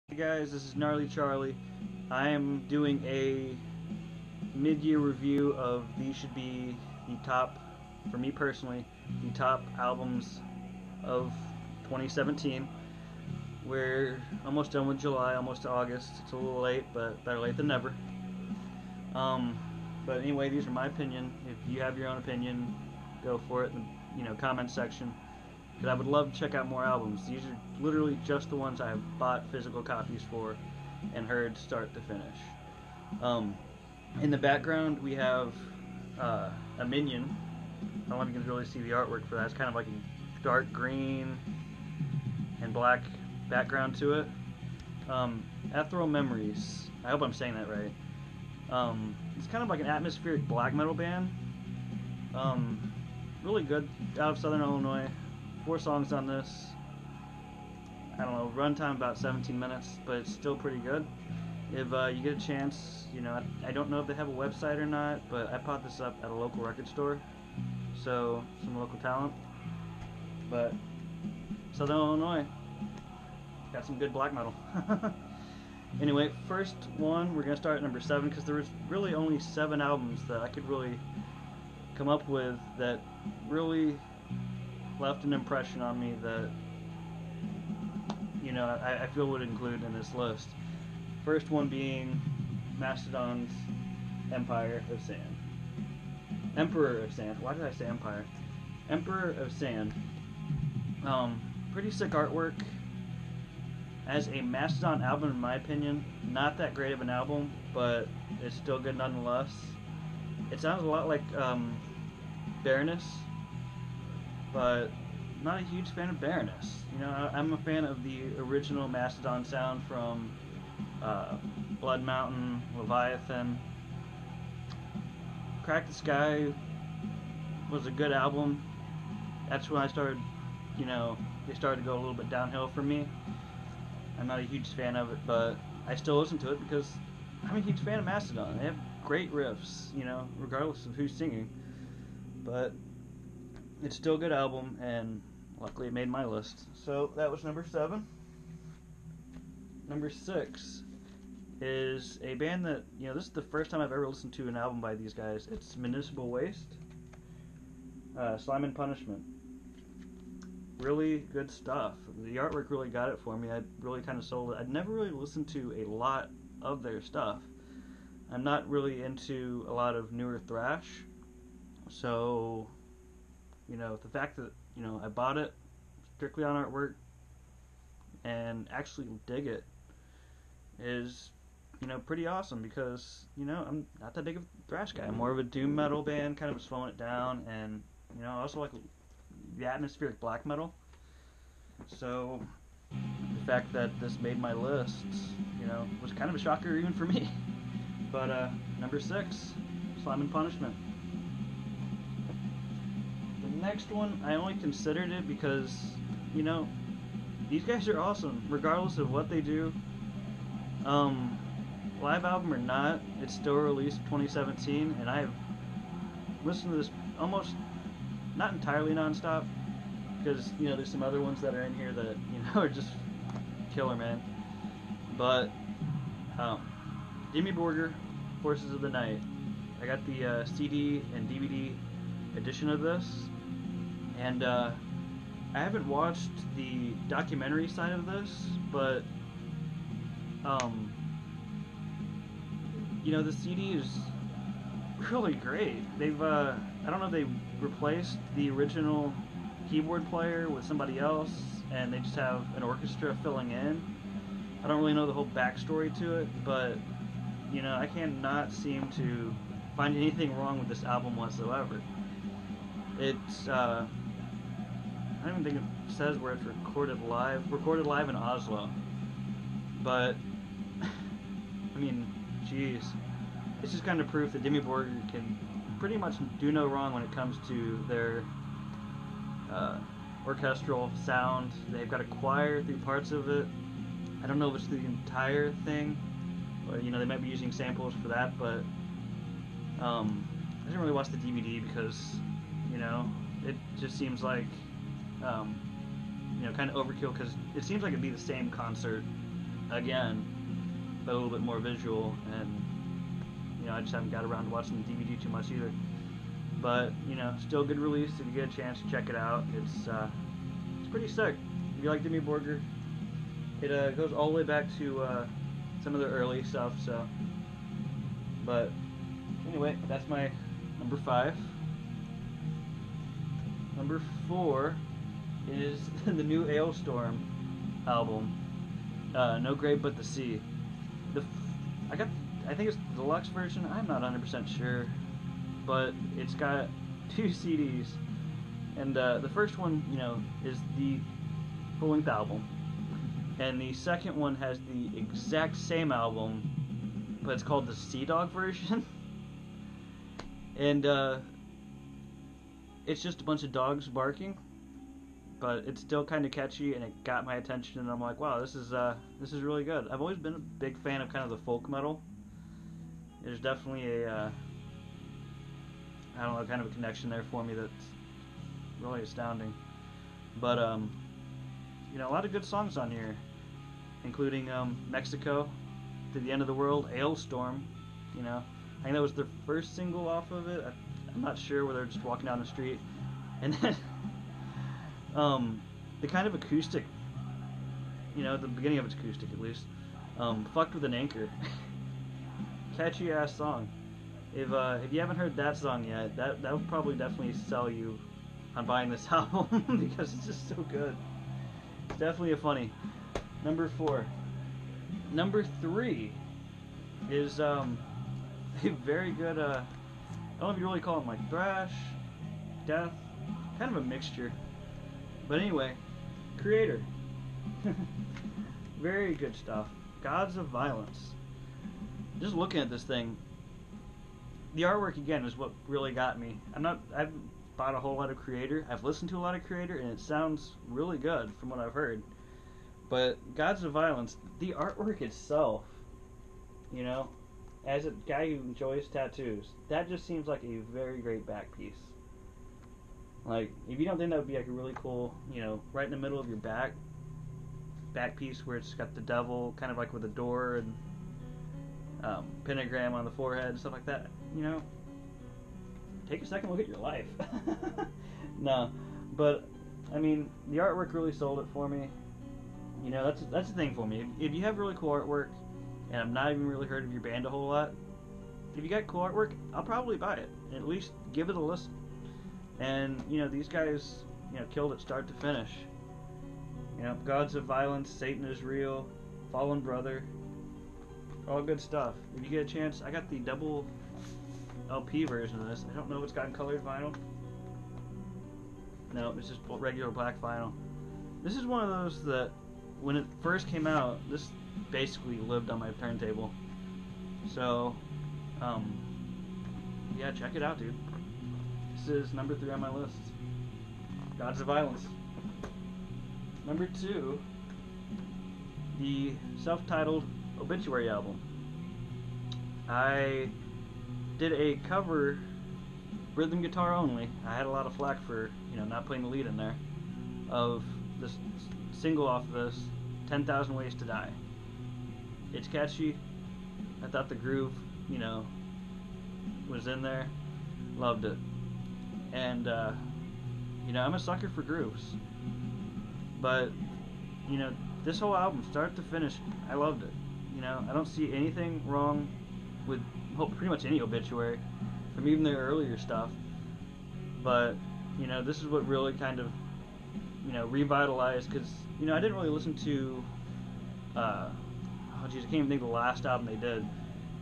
Hey guys, this is Gnarly Charlie. I am doing a mid-year review of these should be the top, for me personally, the top albums of 2017. We're almost done with July, almost to August. It's a little late, but better late than never. Um, but anyway, these are my opinion. If you have your own opinion, go for it in the comment section. Because I would love to check out more albums. These are literally just the ones I have bought physical copies for and heard start to finish. Um, in the background, we have a minion. I don't know if you can really see the artwork for that. It's kind of like a dark green and black background to it. Ethereal Memories. I hope I'm saying that right. It's kind of like an atmospheric black metal band. Really good, out of Southern Illinois. 4 songs on this. I don't know, runtime about 17 minutes, but it's still pretty good. If you get a chance, I don't know if they have a website or not, but I bought this up at a local record store, so some local talent. But Southern Illinois got some good black metal. Anyway, first one, we're gonna start at number 7 because there was really only 7 albums that I could really come up with that really left an impression on me that I feel would include in this list. First one being Mastodon's Empire of Sand. Emperor of Sand. Why did I say Empire? Emperor of Sand. Pretty sick artwork. As a Mastodon album, in my opinion, not that great of an album, but it's still good nonetheless. It sounds a lot like Baroness, but not a huge fan of Baroness. I'm a fan of the original Mastodon sound from Blood Mountain, Leviathan. Crack the Sky was a good album. That's when I started, they started to go a little bit downhill for me. I'm not a huge fan of it, but I still listen to it because I'm a huge fan of Mastodon. They have great riffs, regardless of who's singing. But it's still a good album, and luckily it made my list. So that was number 7. Number 6 is a band that, this is the first time I've ever listened to an album by these guys. It's Municipal Waste. Slime and Punishment. Really good stuff. The artwork really got it for me. I really kind of sold it. I'd never really listened to a lot of their stuff. I'm not really into a lot of newer thrash. So, the fact that, I bought it strictly on artwork and actually dig it is, pretty awesome because, I'm not that big of a thrash guy. I'm more of a doom metal band, kind of slowing it down, and, I also like the atmospheric black metal. So, the fact that this made my list, was kind of a shocker even for me. But, number 6, Slime and Punishment. The next one, I only considered it because, these guys are awesome, regardless of what they do. Live album or not, it's still released 2017, and I've listened to this almost, not entirely nonstop, because, there's some other ones that are in here that, are just killer, man. But, Dimmy Borgir, Forces of the Night. I got the CD and DVD edition of this, and I haven't watched the documentary side of this, but the CD is really great. They've I don't know if they replaced the original keyboard player with somebody else, and they just have an orchestra filling in. I don't really know the whole backstory to it, but I cannot seem to find anything wrong with this album whatsoever. It's I don't even think it says where it's recorded live in Oslo, but I mean, jeez, it's just kind of proof that Dimmy Borgir can pretty much do no wrong when it comes to their orchestral sound. They've got a choir through parts of it. I don't know if it's the entire thing, or they might be using samples for that, but I didn't really watch the DVD because it just seems like kind of overkill, because it seems like it'd be the same concert again, but a little bit more visual, and I just haven't got around to watching the DVD too much either. But still a good release. If you get a chance to check it out, it's pretty sick. If you like Dimmu Borgir, it goes all the way back to some of the early stuff. So, but anyway, that's my number 5. Number 4 is the new Alestorm album, No Grave But the Sea. I think it's the deluxe version. I'm not 100% sure, but it's got 2 CDs, and the first one, is the full-length album, and the second one has the exact same album, but it's called the Sea Dog version, and it's just a bunch of dogs barking, but it's still kind of catchy, and it got my attention, and I'm like, wow, this is really good. I've always been a big fan of kind of the folk metal. There's definitely a I don't know, kind of a connection there for me that's really astounding. But a lot of good songs on here, including Mexico, To the End of the World, Alestorm. I think that was their first single off of it. I'm not sure whether they're just walking down the street. And then the kind of acoustic, the beginning of it's acoustic at least. Fucked with an Anchor. Catchy ass song. If you haven't heard that song yet, that would probably definitely sell you on buying this album because it's just so good. It's definitely a funny. Number 4. Number 3 is a very good. I don't know if you really call it like thrash, death, kind of a mixture. But anyway, Kreator. Very good stuff. Gods of Violence. Just looking at this thing, the artwork again is what really got me. I've bought a whole lot of Kreator. I've listened to a lot of Kreator, and it sounds really good from what I've heard. But Gods of Violence, the artwork itself, as a guy who enjoys tattoos, that just seems like a very great back piece. Like, if you don't think that would be like a really cool, right in the middle of your back piece where it's got the devil, kind of like with a door and pentagram on the forehead and stuff like that, take a second look at your life. No, but I mean, the artwork really sold it for me. That's the thing for me. If you have really cool artwork, and I've not even really heard of your band a whole lot, if you got cool artwork, I'll probably buy it. At least give it a listen. And these guys, killed it start to finish. Gods of Violence, Satan is Real, Fallen Brother. All good stuff. If you get a chance, I got the double LP version of this. I don't know if it's got colored vinyl. No, it's just regular black vinyl. This is one of those that, when it first came out, this basically lived on my turntable. So, yeah, check it out, dude. This is number 3 on my list. Gods of Violence. Number 2, the self-titled Obituary album. I did a cover, rhythm guitar only. I had a lot of flack for not putting the lead in there, of this single off of this, 10,000 Ways to Die. It's catchy. I thought the groove was in there. Loved it. And I'm a sucker for grooves, but this whole album, start to finish, I loved it. I don't see anything wrong with pretty much any Obituary, from even their earlier stuff. But this is what really kind of revitalized, because I didn't really listen to I can't even think of the last album they did.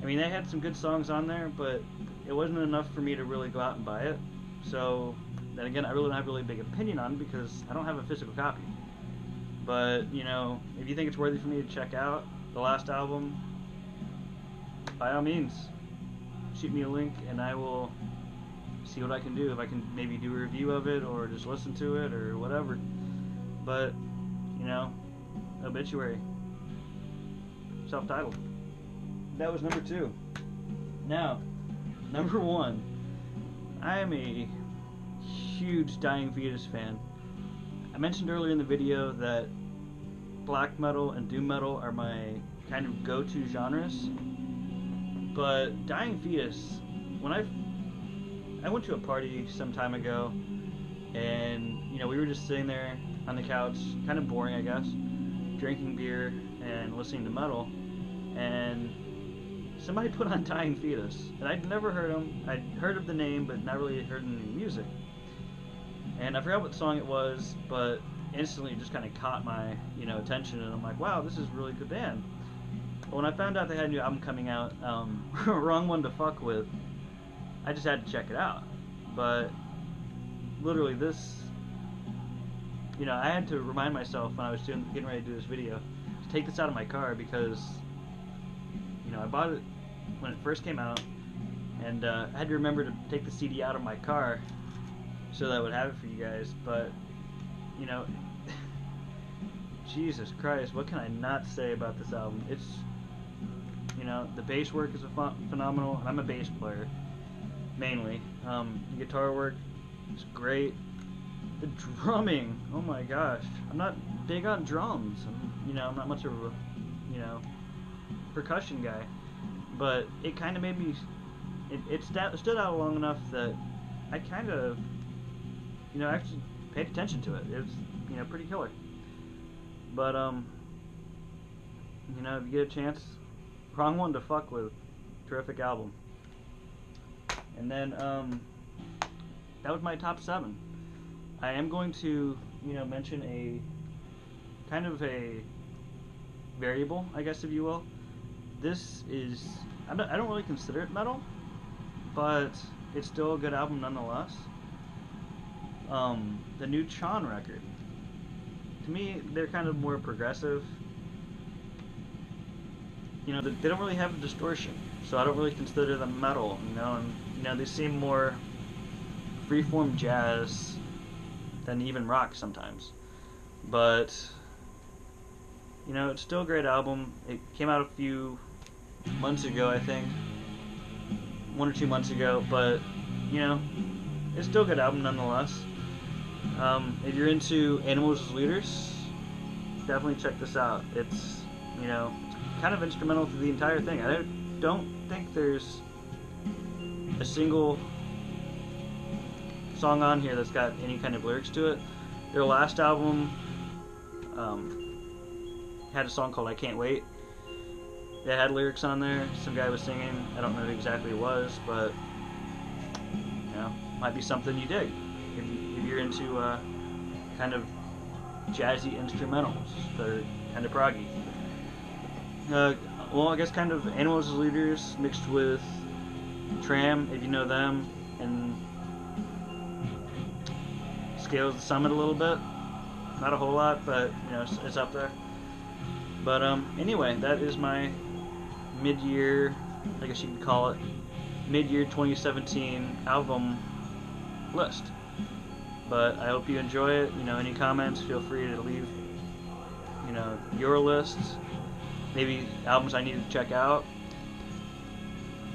I mean, they had some good songs on there, but it wasn't enough for me to really go out and buy it. So then again, I really don't have a really big opinion on it because I don't have a physical copy. But if you think it's worthy for me to check out the last album, by all means, shoot me a link and I will see what I can do. If I can maybe do a review of it or just listen to it or whatever. But Obituary, self-titled. That was number 2. Now, number 1. I am a huge Dying Fetus fan. I mentioned earlier in the video that black metal and doom metal are my kind of go-to genres. But Dying Fetus, when I went to a party some time ago, and we were just sitting there on the couch, kind of boring, I guess, drinking beer and listening to metal, and somebody put on Dying Fetus, and I'd never heard them. I'd heard of the name, but not really heard any music. And I forgot what song it was, but instantly it just kind of caught my attention, and I'm like, wow, this is a really good band. But when I found out they had a new album coming out, Wrong One to Fuck With, I just had to check it out. But literally this, I had to remind myself when I was getting ready to do this video to take this out of my car, because I bought it when it first came out, and I had to remember to take the CD out of my car so that I would have it for you guys. But Jesus Christ, what can I not say about this album? It's the bass work is phenomenal, and I'm a bass player mainly. The guitar work is great. The drumming, oh my gosh, I'm not big on drums. I'm not much of a percussion guy, but it kind of made me. It stood out long enough that I kind of actually paid attention to it. It was pretty killer. But if you get a chance, Wrong One to Fuck With, terrific album. And then that was my top 7. I am going to mention a kind of a variable, I guess, if you will. This is, I don't really consider it metal, but it's still a good album nonetheless. The new Chon record. To me, they're kind of more progressive. They don't really have a distortion, so I don't really consider them metal. And they seem more freeform jazz than even rock sometimes. But it's still a great album. It came out a few months ago, I think, 1 or 2 months ago. But it's still a good album nonetheless. If you're into Animals as Leaders, definitely check this out. It's kind of instrumental through the entire thing. I don't think there's a single song on here that's got any kind of lyrics to it. Their last album had a song called I Can't Wait. It had lyrics on there. Some guy was singing. I don't know who exactly it was, but might be something you dig if you're into kind of jazzy instrumentals that are kind of proggy. Well, I guess kind of Animals as Leaders mixed with Tram, if you know them, and Scales the Summit a little bit. Not a whole lot, but it's up there. But anyway, that is my mid-year, I guess you could call it, mid-year 2017 album list. But I hope you enjoy it. Any comments, feel free to leave your lists, maybe albums I need to check out.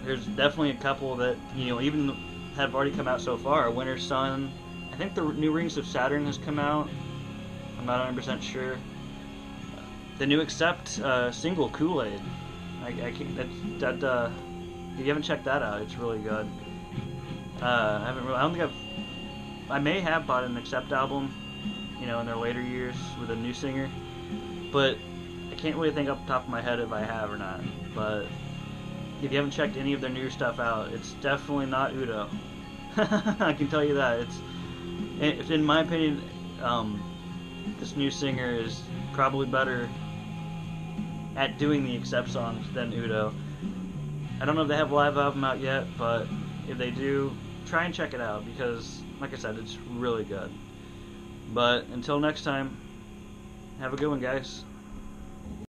There's definitely a couple that even have already come out so far. Winter Sun, I think the new Rings of Saturn has come out. I'm not 100% sure. The new Accept single, Kool-Aid. I can't, if you haven't checked that out, it's really good. I may have bought an Accept album, in their later years with a new singer, but I can't really think off the top of my head if I have or not. But if you haven't checked any of their new stuff out, it's definitely not Udo. I can tell you that. It's in my opinion, this new singer is probably better at doing the Accept songs than Udo. I don't know if they have a live album out yet, but if they do, try and check it out, because like I said, it's really good. But until next time, have a good one, guys.